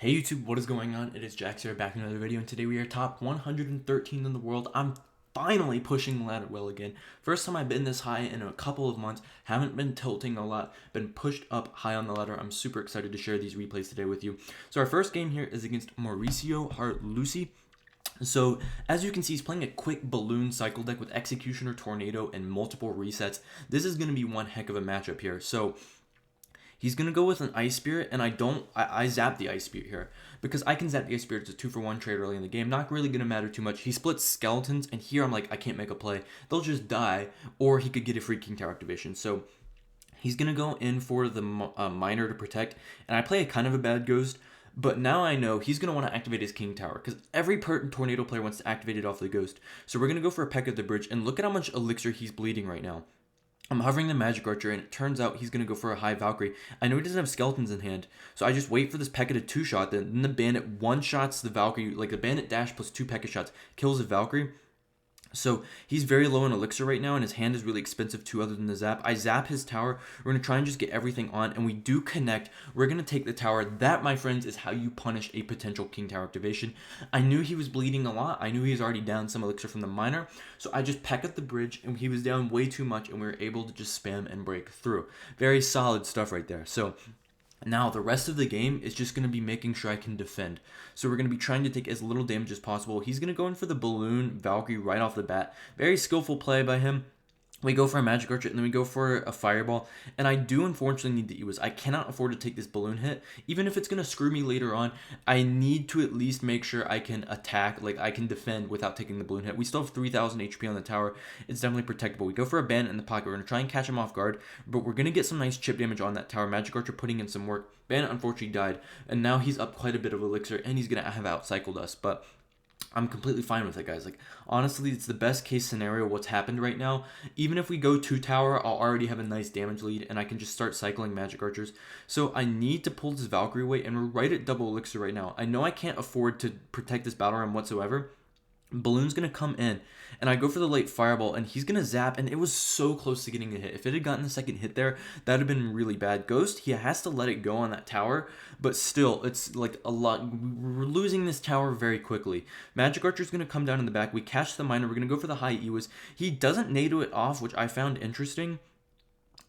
Hey YouTube, what is going on? It is Jax here, back in another video, and today we are top 113 in the world. I'm finally pushing the ladder well again. First time I've been this high in a couple of months. Haven't been tilting a lot, been pushed up high on the ladder. I'm super excited to share these replays today with you. So our first game here is against Mauricio Hart Lucy. So, as you can see, he's playing a quick balloon cycle deck with Executioner, Tornado, and multiple resets. This is going to be one heck of a matchup here. So, he's going to go with an Ice Spirit, and I zap the Ice Spirit here. Because I can zap the Ice Spirit, it's a 2-for-1 trade early in the game. Not really going to matter too much. He splits Skeletons, and here I'm like, I can't make a play. They'll just die, or he could get a free King Tower activation. So, he's going to go in for the Miner to protect, and I play a kind of a bad Ghost. But now I know he's going to want to activate his King Tower, because every Tornado player wants to activate it off the Ghost. So we're going to go for a Peck at the bridge, and look at how much Elixir he's bleeding right now. I'm hovering the Magic Archer, and it turns out he's going to go for a high Valkyrie. I know he doesn't have Skeletons in hand, so I just wait for this P.E.K.K.A to 2-shot, then the Bandit one-shots the Valkyrie, like the Bandit dash plus 2 P.E.K.K.A shots, kills the Valkyrie. So he's very low in Elixir right now, and his hand is really expensive too, other than the zap. I zap his tower. We're going to try and just get everything on, and we do connect. We're going to take the tower. That, my friends, is how you punish a potential King Tower activation. I knew he was bleeding a lot. I knew he was already down some Elixir from the Miner, so I just peck at the bridge, and he was down way too much, and we were able to just spam and break through. Very solid stuff right there. So now, the rest of the game is just going to be making sure I can defend. So we're going to be trying to take as little damage as possible. He's going to go in for the Balloon Valkyrie right off the bat. Very skillful play by him. We go for a Magic Archer, and then we go for a Fireball. And I do unfortunately need the EWAs. I cannot afford to take this balloon hit. Even if it's going to screw me later on, I need to at least make sure I can attack, like I can defend without taking the balloon hit. We still have 3,000 HP on the tower. It's definitely protectable. We go for a Bandit in the pocket. We're going to try and catch him off guard, but we're going to get some nice chip damage on that tower. Magic Archer putting in some work. Bandit unfortunately died, and now he's up quite a bit of Elixir, and he's going to have outcycled us, but I'm completely fine with it, guys. Like, honestly, it's the best case scenario what's happened right now. Even if we go 2-tower, I'll already have a nice damage lead, and I can just start cycling Magic Archers. So I need to pull this Valkyrie away, and we're right at double Elixir right now. I know I can't afford to protect this Battle Ram whatsoever. Balloon's going to come in, and I go for the late Fireball, and he's going to zap, and it was so close to getting a hit. If it had gotten the second hit there, that would have been really bad. Ghost, he has to let it go on that tower, but still, it's like a lot. We're losing this tower very quickly. Magic Archer's going to come down in the back. We catch the Miner. We're going to go for the high EWAs. He doesn't NATO it off, which I found interesting.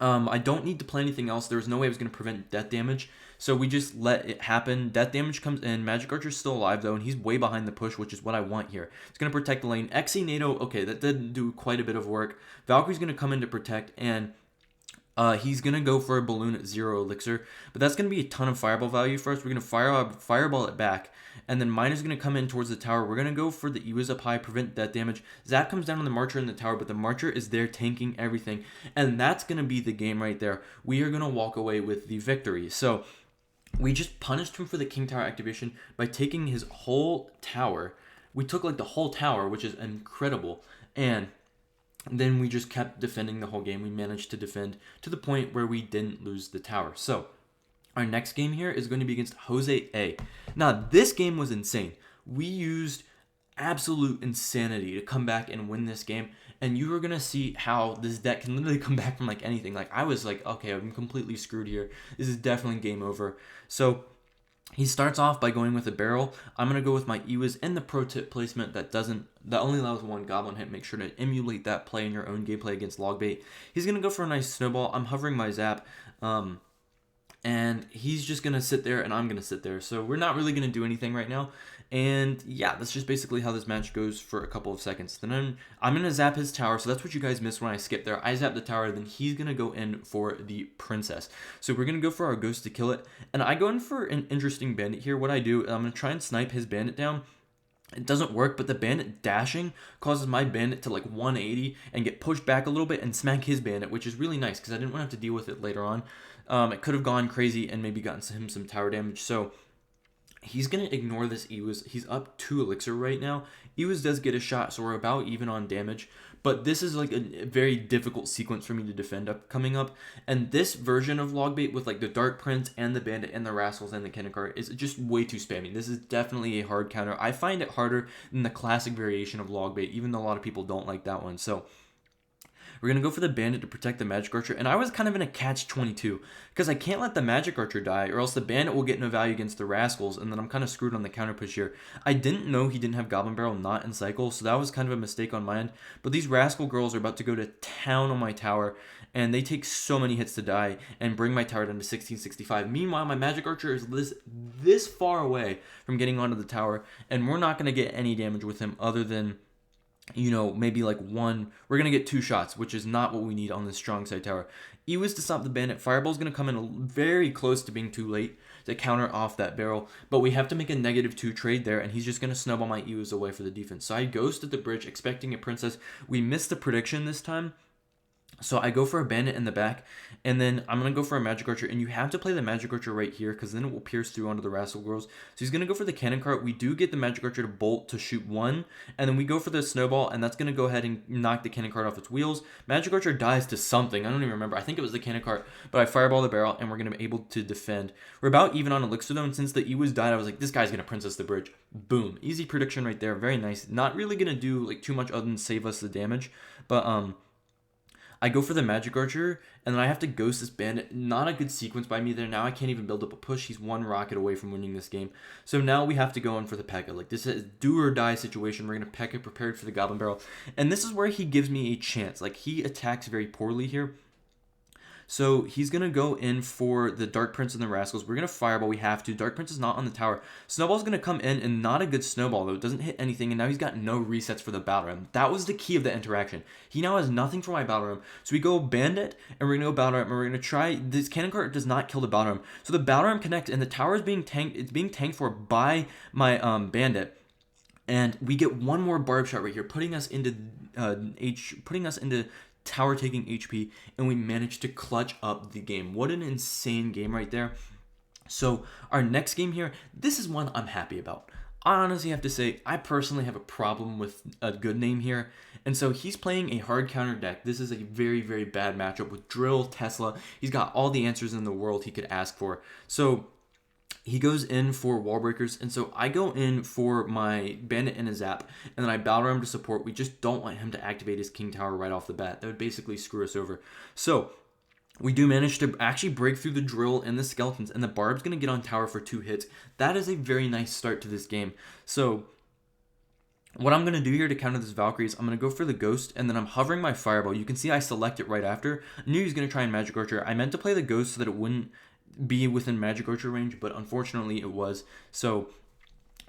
I don't need to play anything else. There was no way I was going to prevent death damage, so we just let it happen. Death damage comes in. Magic Archer's still alive, though, and he's way behind the push, which is what I want here. It's going to protect the lane. Xe NATO, okay, that did do quite a bit of work. Valkyrie's going to come in to protect, and he's going to go for a balloon at 0 Elixir, but that's going to be a ton of Fireball value for us. We're going to Fireball it back, and then Miner's going to come in towards the tower. We're going to go for the EWAs up high, prevent death damage. Zap comes down on the Marcher in the tower, but the Marcher is there tanking everything, and that's going to be the game right there. We are going to walk away with the victory. So we just punished him for the King Tower activation by taking his whole tower. We took like the whole tower, which is incredible, and then we just kept defending the whole game. We managed to defend to the point where we didn't lose the tower. So our next game here is going to be against Jose A. Now, this game was insane. We used absolute insanity to come back and win this game, and you are going to see how this deck can literally come back from like anything. Like, I was like, okay, I'm completely screwed here. This is definitely game over. So he starts off by going with a barrel. I'm going to go with my EWAs and the pro tip placement that only allows one goblin hit. Make sure to emulate that play in your own gameplay against Logbait. He's going to go for a nice snowball. I'm hovering my zap. And he's just going to sit there, and I'm going to sit there. So we're not really going to do anything right now. And yeah, that's just basically how this match goes for a couple of seconds. Then I'm going to zap his tower. So that's what you guys missed when I skipped there. I zap the tower, then he's going to go in for the princess. So we're going to go for our ghost to kill it. And I go in for an interesting bandit here. What I do, I'm going to try and snipe his bandit down. It doesn't work, but the bandit dashing causes my bandit to like 180 and get pushed back a little bit and smack his bandit, which is really nice because I didn't want to have to deal with it later on. It could have gone crazy and maybe gotten him some tower damage. So he's going to ignore this EWAs. He's up 2 Elixir right now. EWAs does get a shot, so we're about even on damage. But this is like a very difficult sequence for me to defend coming up. And this version of Logbait with like the Dark Prince and the Bandit and the Rascals and the Kennecart is just way too spammy. This is definitely a hard counter. I find it harder than the classic variation of Logbait, even though a lot of people don't like that one. So We're going to go for the bandit to protect the magic archer. And I was kind of in a catch-22 because I can't let the magic archer die or else the bandit will get no value against the rascals. And then I'm kind of screwed on the counter push here. I didn't know he didn't have goblin barrel not in cycle. So that was kind of a mistake on my end. But these rascal girls are about to go to town on my tower. And they take so many hits to die and bring my tower down to 1665. Meanwhile, my magic archer is this far away from getting onto the tower. And we're not going to get any damage with him other than, you know, maybe like one. We're going to get 2 shots, which is not what we need on this strong side tower. E-was to stop the bandit. Fireball's going to come in very close to being too late to counter off that barrel. But we have to make a -2 trade there, and he's just going to snowball my E-was away for the defense. So I ghost at the bridge, expecting a princess. We missed the prediction this time. So I go for a bandit in the back, and then I'm going to go for a magic archer, and you have to play the magic archer right here, because then it will pierce through onto the rascal girls. So he's going to go for the cannon cart. We do get the magic archer to bolt to shoot 1, and then we go for the snowball, and that's going to go ahead and knock the cannon cart off its wheels. Magic archer dies to something. I don't even remember. I think it was the cannon cart, but I fireball the barrel, and we're going to be able to defend. We're about even on elixir, though, and since the E was died, I was like, this guy's going to princess the bridge. Boom. Easy prediction right there. Very nice. Not really going to do like too much other than save us the damage, but I go for the magic archer, and then I have to ghost this bandit. Not a good sequence by me there. Now I can't even build up a push. He's 1 rocket away from winning this game. So now we have to go in for the P.E.K.KA. Like, this is do or die situation. We're going to P.E.K.KA prepared for the goblin barrel. And this is where he gives me a chance. Like, he attacks very poorly here. So he's going to go in for the Dark Prince and the Rascals. We're going to fireball. We have to. Dark Prince is not on the tower. Snowball's going to come in, and not a good snowball, though. It doesn't hit anything, and now he's got no resets for the battle ram. That was the key of the interaction. He now has nothing for my battle ram. So we go bandit, and we're going to go battle ram, and we're going to try. This cannon cart does not kill the battle ram. So the battle ram connects, and the tower is being tanked. It's being tanked for by my bandit. And we get one more barb shot right here, putting us into tower taking HP, and we managed to clutch up the game. What an insane game right there. So our next game here, this is one I'm happy about. I honestly have to say, I personally have a problem with a good name here. And so he's playing a hard counter deck. This is a very, very bad matchup with Drill, Tesla. He's got all the answers in the world he could ask for. So he goes in for wall breakers, and so I go in for my bandit and a zap, and then I battle ram to support. We just don't want him to activate his king tower right off the bat. That would basically screw us over. So we do manage to actually break through the drill and the skeletons, and the barb's going to get on tower for 2 hits. That is a very nice start to this game. So what I'm going to do here to counter this Valkyrie is I'm going to go for the Ghost, and then I'm hovering my Fireball. You can see I select it right after. I knew he was going to try and Magic Archer. I meant to play the Ghost so that it wouldn't be within Magic Archer range, but unfortunately it was. So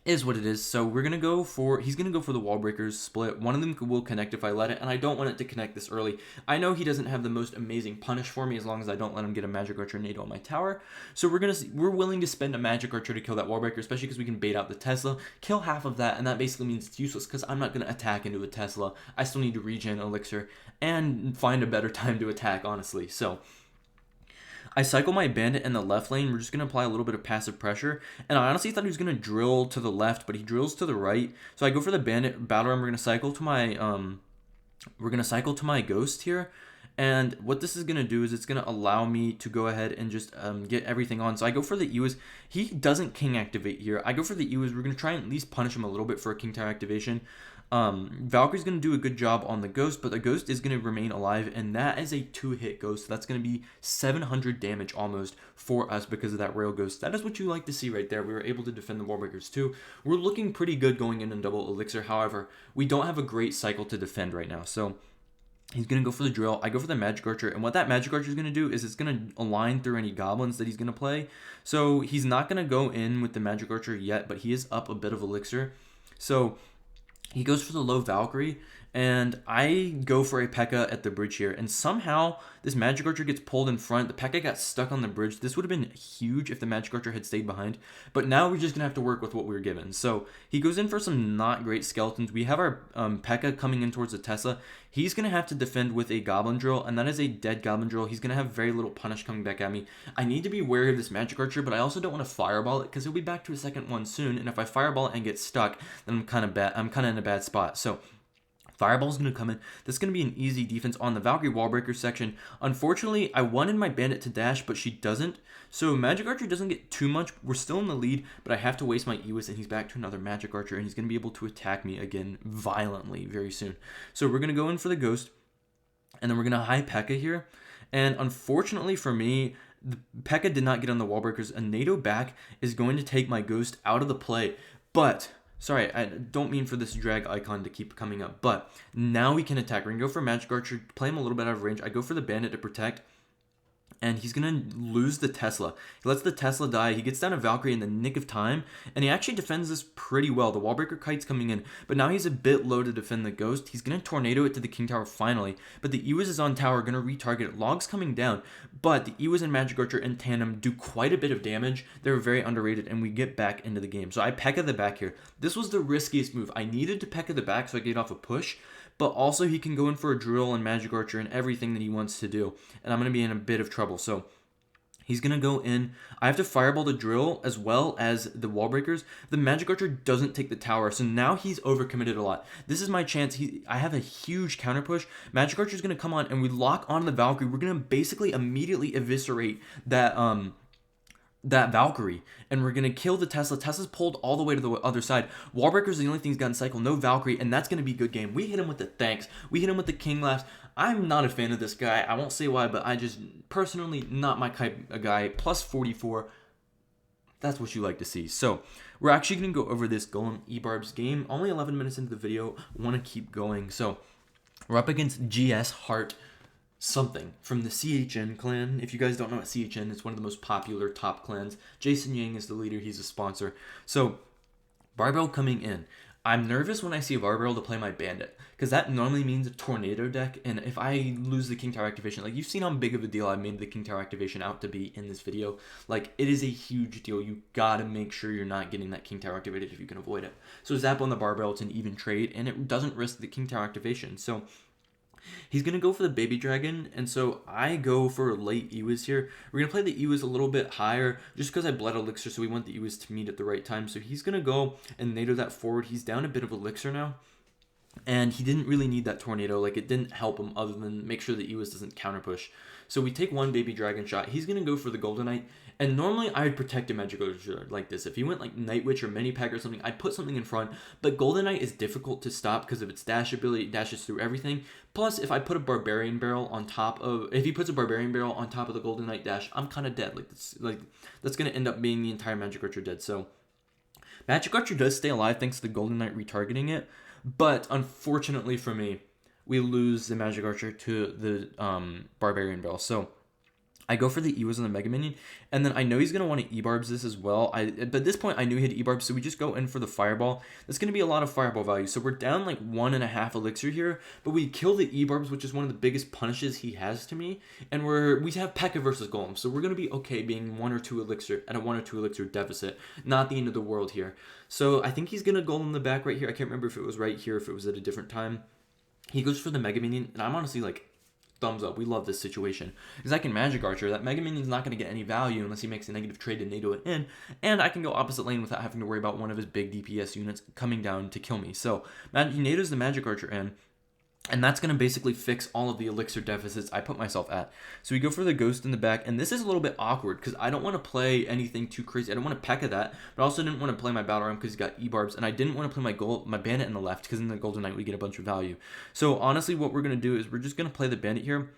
is what it is. So we're gonna go for, he's gonna go for the wall breakers split. One of them will connect if I let it, and I don't want it to connect this early. I know he doesn't have the most amazing punish for me as long as I don't let him get a Magic Archer NATO on my tower. So we're willing to spend a Magic Archer to kill that wall breaker, especially because we can bait out the Tesla, kill half of that, and that basically means it's useless because I'm not gonna attack into a Tesla. I still need to regen elixir and find a better time to attack, honestly. So I cycle my bandit in the left lane. We're just going to apply a little bit of passive pressure. And I honestly thought he was going to drill to the left, but he drills to the right. So I go for the bandit battle ram. We're going to cycle to my ghost here. And what this is going to do is it's going to allow me to go ahead and just get everything on. So I go for the Ewas. He doesn't king activate here. I go for the Ewas. We're going to try and at least punish him a little bit for a king tower activation. Valkyrie's going to do a good job on the Ghost, but the Ghost is going to remain alive, and that is a 2-hit Ghost. So that's going to be 700 damage almost for us because of that Rail Ghost. That is what you like to see right there. We were able to defend the Wallbreakers too. We're looking pretty good going in double elixir. However, we don't have a great cycle to defend right now. So he's going to go for the drill. I go for the Magic Archer. And what that Magic Archer is going to do is it's going to align through any goblins that he's going to play. So he's not going to go in with the Magic Archer yet, but he is up a bit of elixir. So he goes for the low Valkyrie, and I go for a P.E.K.K.A at the bridge here. And somehow this Magic Archer gets pulled in front. The P.E.K.K.A got stuck on the bridge. This would have been huge if the Magic Archer had stayed behind. But now we're just going to have to work with what we were given. So he goes in for some not great skeletons. We have our P.E.K.K.A coming in towards the Tesla. He's going to have to defend with a Goblin Drill, and that is a dead Goblin Drill. He's going to have very little punish coming back at me. I need to be wary of this Magic Archer, but I also don't want to Fireball it because he'll be back to a second one soon. And if I Fireball it and get stuck, then I'm kind of in a bad spot. So Fireball's going to come in. This is going to be an easy defense on the Valkyrie Wallbreaker section. Unfortunately, I wanted my Bandit to dash, but she doesn't. So Magic Archer doesn't get too much. We're still in the lead, but I have to waste my Ewis, and he's back to another Magic Archer, and he's going to be able to attack me again violently very soon. So we're going to go in for the Ghost. And then we're going to high P.E.K.K.A here. And unfortunately for me, the P.E.K.K.A did not get on the wall breakers. A NATO back is going to take my ghost out of the play. But, sorry, I don't mean for this drag icon to keep coming up. But now we can attack. We're going to go for Magic Archer, play him a little bit out of range. I go for the Bandit to protect. And he's going to lose the Tesla. He lets the Tesla die. He gets down a Valkyrie in the nick of time. And he actually defends this pretty well. The Wallbreaker Kite's coming in. But now he's a bit low to defend the Ghost. He's going to Tornado it to the King Tower finally. But the Ewiz is on tower. Going to retarget it. Log's coming down. But the Ewiz and Magic Archer in tandem do quite a bit of damage. They're very underrated. And we get back into the game. So I P.E.K.K.A the back here. This was the riskiest move. I needed to P.E.K.K.A the back so I could get off a push. But also he can go in for a Drill and Magic Archer and everything that he wants to do. And I'm going to be in a bit of trouble. So he's going to go in. I have to Fireball the Drill as well as the Wall Breakers. The Magic Archer doesn't take the tower, so now he's overcommitted a lot. This is my chance. I have a huge counter push. Magic Archer is going to come on, and we lock on the Valkyrie. We're going to basically immediately eviscerate that Valkyrie, and we're going to kill the Tesla. Tesla's pulled all the way to the other side. Wallbreaker's is the only thing he's got in cycle. No Valkyrie, and that's going to be a good game. We hit him with the thanks. We hit him with the King Laughs. I'm not a fan of this guy. I won't say why, but I just, personally, not my type of guy. Plus 44. That's what you like to see. So, we're actually going to go over this Golem e-barbs game. Only 11 minutes into the video. Want to keep going. So, we're up against GS Heart something from the CHN clan. If you guys don't know what CHN, it's one of the most popular top clans. Jason Yang is the leader. He's a sponsor. So, Barbell coming in. I'm nervous when I see a Barbell to play my Bandit, because that normally means a Tornado deck, and if I lose the King Tower activation, like, you've seen how big of a deal I made the King Tower activation out to be in this video. Like, it is a huge deal. You gotta make sure you're not getting that King Tower activated if you can avoid it. So Zap on the Barbell, it's an even trade, and it doesn't risk the King Tower activation. So he's going to go for the Baby Dragon, and so I go for late Ewiz here. We're going to play the Ewiz a little bit higher, just because I bled Elixir, so we want the Ewiz to meet at the right time. So he's going to go and NATO that forward. He's down a bit of Elixir now, and he didn't really need that Tornado. Like, it didn't help him other than make sure the Ewiz doesn't counter push. So we take one Baby Dragon shot. He's going to go for the Golden Knight, and normally I would protect a Magic Archer like this. If he went like Night Witch or Mini Pack or something, I'd put something in front, but Golden Knight is difficult to stop because of its dash ability. It dashes through everything. Plus, if I put a Barbarian Barrel on top of, if he puts a Barbarian Barrel on top of the Golden Knight dash, I'm kind of dead. That's going to end up being the entire Magic Archer dead. So Magic Archer does stay alive thanks to the Golden Knight retargeting it, but unfortunately for me, we lose the Magic Archer to the Barbarian Barrel. So I go for the Ewiz on the Mega Minion, and then I know he's going to want to E-barbs this as well. But at this point, I knew he had E-barbs, so we just go in for the Fireball. That's going to be a lot of Fireball value. So we're down like 1.5 Elixir here, but we kill the E-barbs, which is one of the biggest punishes he has to me, and we have P.E.K.K.A versus Golem, so we're going to be okay being 1 or 2 Elixir at a 1 or 2 Elixir deficit. Not the end of the world here. So I think he's going to Golem the back right here. I can't remember if it was right here, if it was at a different time. He goes for the Mega Minion, and I'm honestly like, thumbs up. We love this situation. Because I can Magic Archer. That Mega Minion's not going to get any value unless he makes a negative trade to NATO it in. And I can go opposite lane without having to worry about one of his big DPS units coming down to kill me. So he NATOs the Magic Archer in. And that's going to basically fix all of the Elixir deficits I put myself at. So we go for the Ghost in the back. And this is a little bit awkward because I don't want to play anything too crazy. I don't want to P.E.K.K.A that. But I also didn't want to play my Battle Ram because he's got E-barbs. And I didn't want to play my Bandit in the left because in the Golden Knight we get a bunch of value. So honestly, what we're going to do is we're just going to play the Bandit here.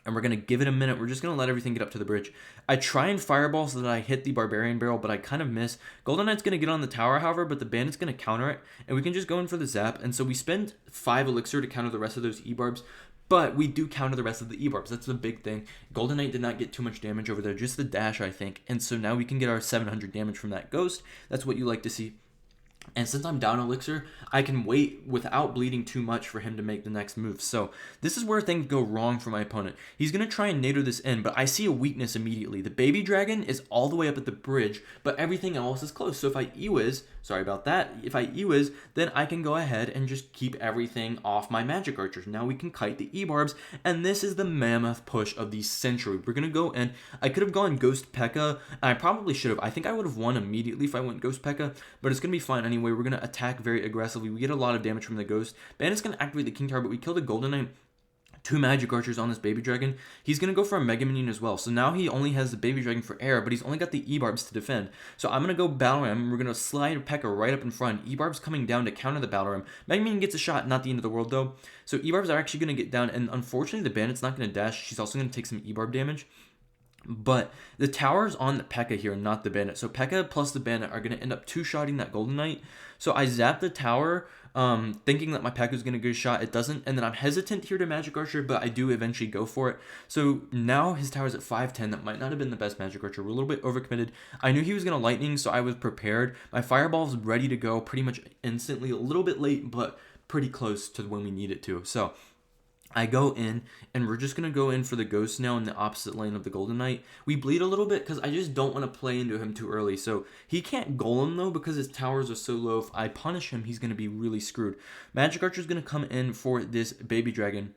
And we're going to give it a minute. We're just going to let everything get up to the bridge. I try and Fireball so that I hit the Barbarian Barrel, but I kind of miss. Golden Knight's going to get on the tower, however, but the Bandit's going to counter it. And we can just go in for the Zap. And so we spend 5 Elixir to counter the rest of those E-barbs. But we do counter the rest of the E-barbs. That's the big thing. Golden Knight did not get too much damage over there. Just the dash, I think. And so now we can get our 700 damage from that Ghost. That's what you like to see. And since I'm down Elixir, I can wait without bleeding too much for him to make the next move. So this is where things go wrong for my opponent. He's going to try and NATO this in, but I see a weakness immediately. The Baby Dragon is all the way up at the bridge, but everything else is close. So if I E-Wiz, sorry about that, if I E-Wiz, then I can go ahead and just keep everything off my Magic Archers. Now we can kite the E-barbs, and this is the mammoth push of the century. We're going to go in. I could have gone Ghost P.E.K.K.A, and I probably should have. I think I would have won immediately if I went Ghost P.E.K.K.A, but it's going to be fine anyway. We're going to attack very aggressively. We get a lot of damage from the Ghost. Bandit's going to activate the King Tower, but we kill the Golden Knight 2 magic archers on this baby dragon, he's going to go for a mega minion as well. So now he only has the baby dragon for air, but he's only got the e-barbs to defend. So I'm going to go battle ram. We're going to slide PEKKA right up in front. E-barbs coming down to counter the battle ram. Mega minion gets a shot, not the end of the world though. So e-barbs are actually going to get down, and unfortunately the bandit's not going to dash. She's also going to take some e-barb damage. But the tower's on the PEKKA here, not the bandit. So PEKKA plus the bandit are going to end up two-shotting that golden knight. So I zap the tower, thinking that my PEKKA is going to get a shot. It doesn't. And then I'm hesitant here to magic archer, but I do eventually go for it. So now his tower's at 510. That might not have been the best magic archer. We're a little bit overcommitted. I knew he was going to lightning, so I was prepared. My fireball's ready to go pretty much instantly. A little bit late, but pretty close to when we need it to. So I go in, and we're just going to go in for the ghost now in the opposite lane of the golden knight. We bleed a little bit because I just don't want to play into him too early. So he can't golem though because his towers are so low. If I punish him, he's going to be really screwed. Magic archer is going to come in for this baby dragon,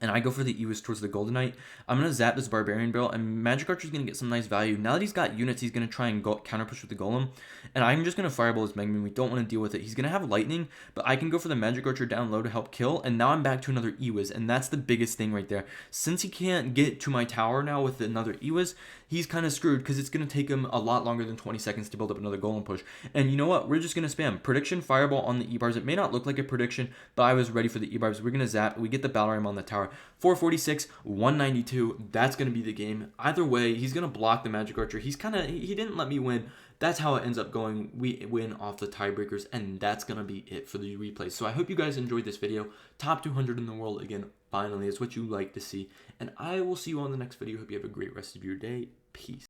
and I go for the Ewis towards the golden knight. I'm going to zap this barbarian barrel, and magic archer is going to get some nice value. Now that he's got units, he's going to try and counter push with the golem, and I'm just going to fireball his magma. We don't want to deal with it. He's going to have lightning, but I can go for the magic archer down low to help kill, and now I'm back to another Ewis, and that's the biggest thing right there. Since he can't get to my tower now with another Ewis, he's kind of screwed because it's going to take him a lot longer than 20 seconds to build up another golem push. And you know what? We're just going to spam prediction fireball on the e-barbs. It may not look like a prediction, but I was ready for the e-barbs. We're going to zap. We get the battle ram on the tower. 446, 192. That's going to be the game. Either way, he's going to block the magic archer. He didn't let me win. That's how it ends up going. We win off the tiebreakers, and that's going to be it for the replays. So I hope you guys enjoyed this video. Top 200 in the world, again, finally, is what you like to see. And I will see you on the next video. Hope you have a great rest of your day. Peace.